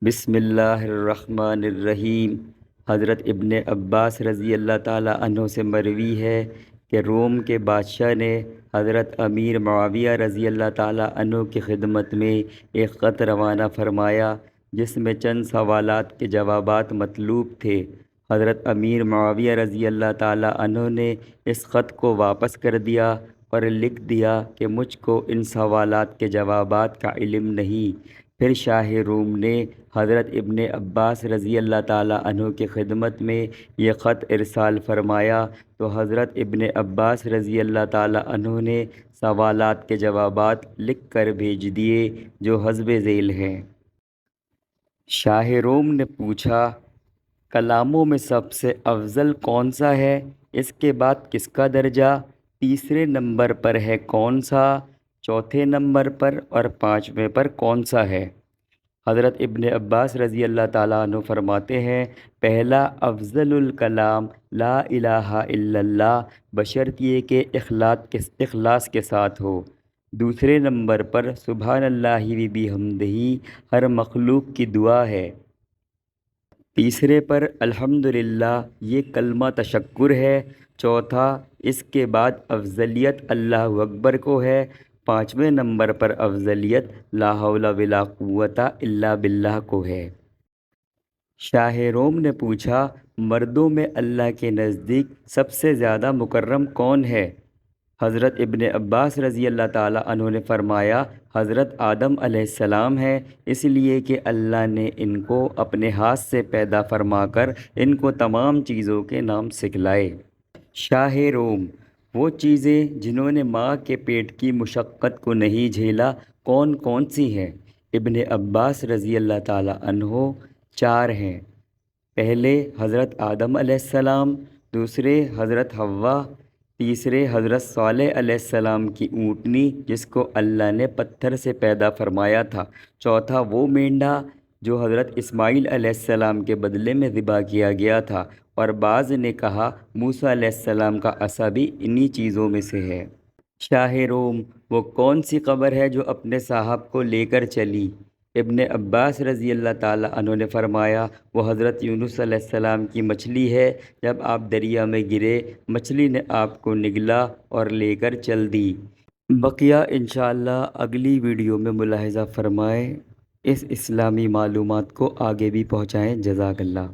بسم اللہ الرحمن الرحیم۔ حضرت ابن عباس رضی اللہ تعالیٰ عنہ سے مروی ہے کہ روم کے بادشاہ نے حضرت امیر معاویہ رضی اللہ تعالیٰ عنہ کی خدمت میں ایک خط روانہ فرمایا جس میں چند سوالات کے جوابات مطلوب تھے۔ حضرت امیر معاویہ رضی اللہ تعالیٰ عنہ نے اس خط کو واپس کر دیا اور لکھ دیا کہ مجھ کو ان سوالات کے جوابات کا علم نہیں۔ پھر شاہ روم نے حضرت ابن عباس رضی اللہ تعالیٰ عنہ کی خدمت میں یہ خط ارسال فرمایا تو حضرت ابن عباس رضی اللہ تعالیٰ عنہ نے سوالات کے جوابات لکھ کر بھیج دیے جو حسب ذیل ہیں۔ شاہ روم نے پوچھا، کلاموں میں سب سے افضل کون سا ہے؟ اس کے بعد کس کا درجہ تیسرے نمبر پر ہے کون سا؟ چوتھے نمبر پر اور پانچویں پر کون سا ہے؟ حضرت ابن عباس رضی اللہ تعالیٰ عنہ فرماتے ہیں، پہلا افضل الکلام لا الہ الا اللہ بشرط یہ کہ اخلاص کے ساتھ ہو۔ دوسرے نمبر پر سبحان اللہ و بحمدہ ہر مخلوق کی دعا ہے۔ تیسرے پر الحمدللہ یہ کلمہ تشکر ہے۔ چوتھا اس کے بعد افضلیت اللہ اکبر کو ہے۔ پانچویں نمبر پر افضلیت لا حول ولا قوت الا باللہ کو ہے۔ شاہ روم نے پوچھا، مردوں میں اللہ کے نزدیک سب سے زیادہ مکرم کون ہے؟ حضرت ابن عباس رضی اللہ تعالیٰ عنہ نے فرمایا، حضرت آدم علیہ السلام ہے، اس لیے کہ اللہ نے ان کو اپنے ہاتھ سے پیدا فرما کر ان کو تمام چیزوں کے نام سکھلائے۔ شاہ روم، وہ چیزیں جنہوں نے ماں کے پیٹ کی مشقت کو نہیں جھیلا کون کون سی ہیں؟ ابن عباس رضی اللہ تعالیٰ عنہ، چار ہیں۔ پہلے حضرت آدم علیہ السلام، دوسرے حضرت حوا، تیسرے حضرت صالح علیہ السلام کی اونٹنی جس کو اللہ نے پتھر سے پیدا فرمایا تھا، چوتھا وہ مینڈھا جو حضرت اسماعیل علیہ السلام کے بدلے میں ذبح کیا گیا تھا، اور بعض نے کہا موسیٰ علیہ السلام کا عصا بھی انہی چیزوں میں سے ہے۔ شاہ روم، وہ کون سی قبر ہے جو اپنے صاحب کو لے کر چلی؟ ابن عباس رضی اللہ تعالیٰ عنہ نے فرمایا، وہ حضرت یونس علیہ السلام کی مچھلی ہے، جب آپ دریا میں گرے مچھلی نے آپ کو نگلا اور لے کر چل دی۔ بقیہ انشاءاللہ اگلی ویڈیو میں ملاحظہ فرمائیں۔ اس اسلامی معلومات کو آگے بھی پہنچائیں۔ جزاک اللہ۔